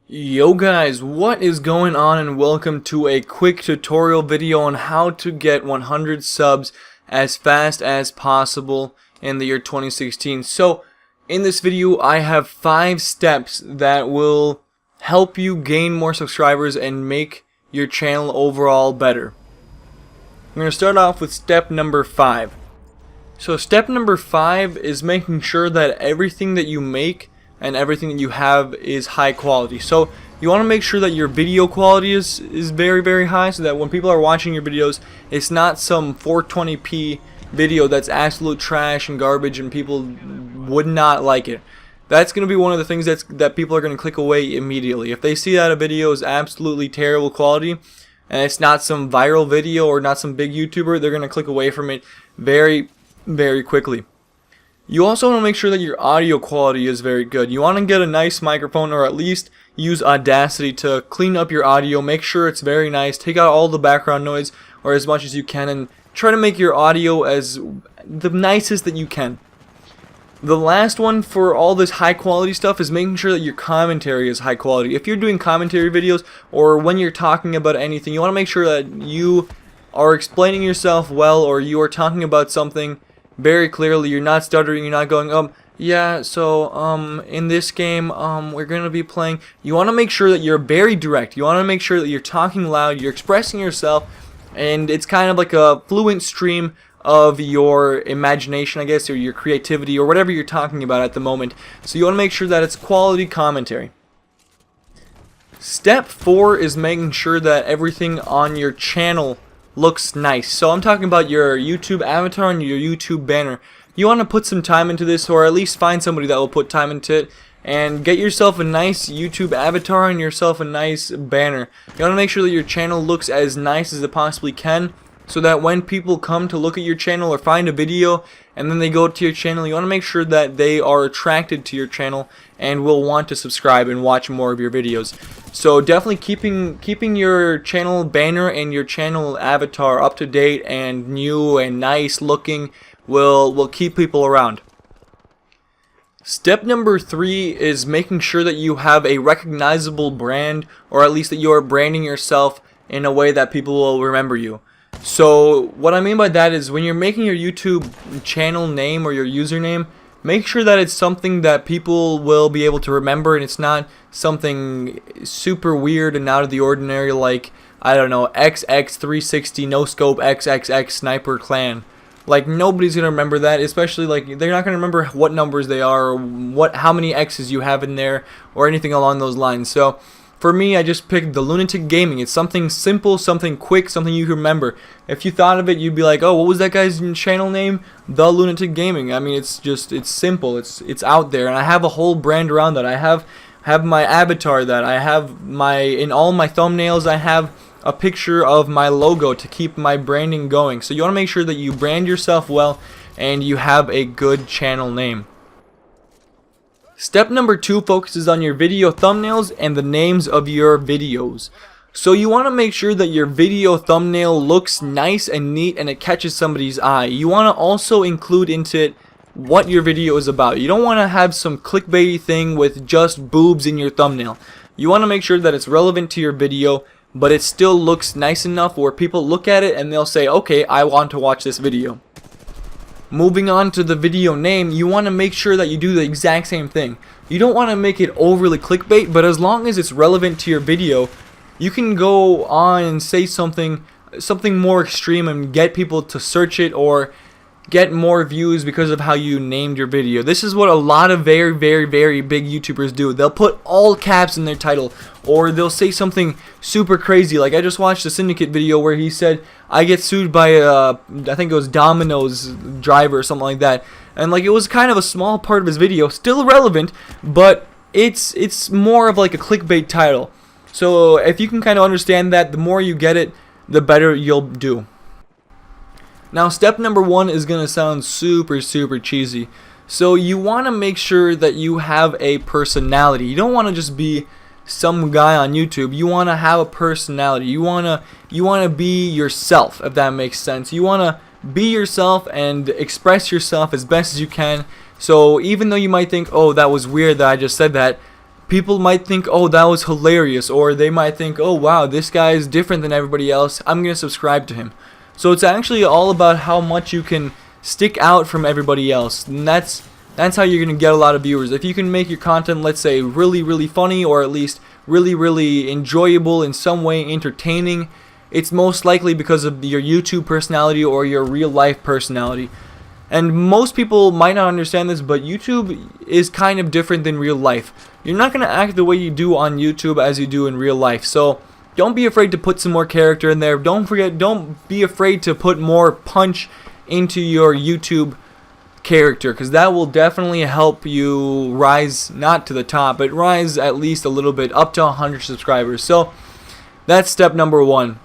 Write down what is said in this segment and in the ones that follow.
Yo guys, what is going on, and welcome to a quick tutorial video on how to get 100 subs as fast as possible in the year 2016. So in this video I have 5 steps that will help you gain more subscribers and make your channel overall better. I'm going to start off with step number 5. So step number 5 is making sure that everything that you make and everything that you have is high quality. So you want to make sure that your video quality is very high, so that when people are watching your videos, it's not some 420p video that's absolute trash and garbage and people would not like it. That's going to be one of the things that people are going to click away immediately. If they see that a video is absolutely terrible quality and it's not some viral video or not some big YouTuber, they're going to click away from it very quickly. You also want to make sure that your audio quality is very good. You want to get a nice microphone, or at least use Audacity to clean up your audio. Make sure it's very nice. Take out all the background noise, or as much as you can, and try to make your audio as the nicest that you can. The last one for all this high quality stuff is making sure that your commentary is high quality. If you're doing commentary videos, or when you're talking about anything, you want to make sure that you are explaining yourself well, or you are talking about something very clearly. You're not stuttering, you're not going, yeah, so, in this game, we're gonna be playing. You want to make sure that you're very direct. You want to make sure that you're talking loud, you're expressing yourself, and it's kind of like a fluent stream of your imagination, I guess, or your creativity, or whatever you're talking about at the moment. So you want to make sure that it's quality commentary. Step 4 is making sure that everything on your channel looks nice. So I'm talking about your YouTube avatar and your YouTube banner. You want to put some time into this, or at least find somebody that will put time into it, and get yourself a nice YouTube avatar and yourself a nice banner. You want to make sure that your channel looks as nice as it possibly can, so that when people come to look at your channel or find a video and then they go to your channel, you want to make sure that they are attracted to your channel and will want to subscribe and watch more of your videos. So definitely keeping your channel banner and your channel avatar up to date and new and nice looking will keep people around. Step number 3 is making sure that you have a recognizable brand, or at least that you are branding yourself in a way that people will remember you. So what I mean by that is, when you're making your YouTube channel name or your username, make sure that it's something that people will be able to remember, and it's not something super weird and out of the ordinary, like, I don't know, XX360 No Scope XXX Sniper Clan. Like, nobody's gonna remember that, especially, like, they're not gonna remember what numbers they are, or how many X's you have in there, or anything along those lines. So for me, I just picked the Lunatic Gaming. It's something simple, something quick, something you can remember. If you thought of it, you'd be like, oh, what was that guy's channel name? The Lunatic Gaming. I mean, it's simple, it's out there, and I have a whole brand around that. I have my avatar, that I have in all my thumbnails, I have a picture of my logo to keep my branding going. So you want to make sure that you brand yourself well and you have a good channel name. Step number 2 focuses on your video thumbnails and the names of your videos. So you want to make sure that your video thumbnail looks nice and neat and it catches somebody's eye. You want to also include into it what your video is about. You don't want to have some clickbaity thing with just boobs in your thumbnail. You want to make sure that it's relevant to your video, but it still looks nice enough where people look at it and they'll say, okay, I want to watch this video. Moving on to the video name, you want to make sure that you do the exact same thing. You don't want to make it overly clickbait, but as long as it's relevant to your video, you can go on and say something more extreme and get people to search it or get more views because of how you named your video. This is what a lot of very big YouTubers do. They'll put all caps in their title, or they'll say something super crazy. Like, I just watched a Syndicate video where he said, I get sued by I think it was Domino's driver or something like that. And like, it was kind of a small part of his video, still relevant, but it's more of like a clickbait title. So if you can kind of understand that, the more you get it, the better you'll do. Now, step number 1 is going to sound super cheesy. So you want to make sure that you have a personality. You don't want to just be some guy on YouTube. You want to have a personality. You want to be yourself, if that makes sense. You want to be yourself and express yourself as best as you can. So even though you might think, oh, that was weird that I just said that, people might think, oh, that was hilarious, or they might think, oh wow, this guy is different than everybody else, I'm gonna subscribe to him. So it's actually all about how much you can stick out from everybody else, and that's how you're gonna get a lot of viewers. If you can make your content, let's say, really funny, or at least really enjoyable, in some way entertaining, it's most likely because of your YouTube personality or your real life personality. And most people might not understand this, but YouTube is kind of different than real life. You're not going to act the way you do on YouTube as you do in real life. So don't be afraid to put some more character in there. Don't be afraid to put more punch into your YouTube character, because that will definitely help you rise, not to the top, but rise at least a little bit, up to 100 subscribers. So that's step number 1.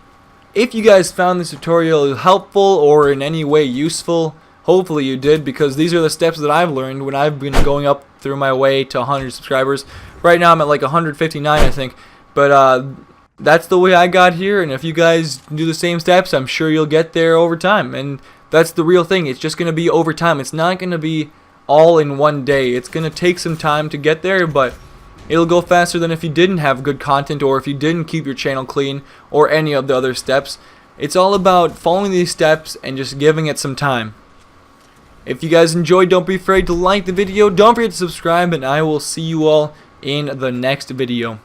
If you guys found this tutorial helpful or in any way useful, hopefully you did, because these are the steps that I've learned when I've been going up through my way to 100 subscribers. Right now I'm at like 159, I think, but that's the way I got here, and if you guys do the same steps, I'm sure you'll get there over time. And that's the real thing. It's just going to be over time. It's not going to be all in one day. It's going to take some time to get there, but it'll go faster than if you didn't have good content, or if you didn't keep your channel clean, or any of the other steps. It's all about following these steps and just giving it some time. If you guys enjoyed, don't be afraid to like the video. Don't forget to subscribe, and I will see you all in the next video.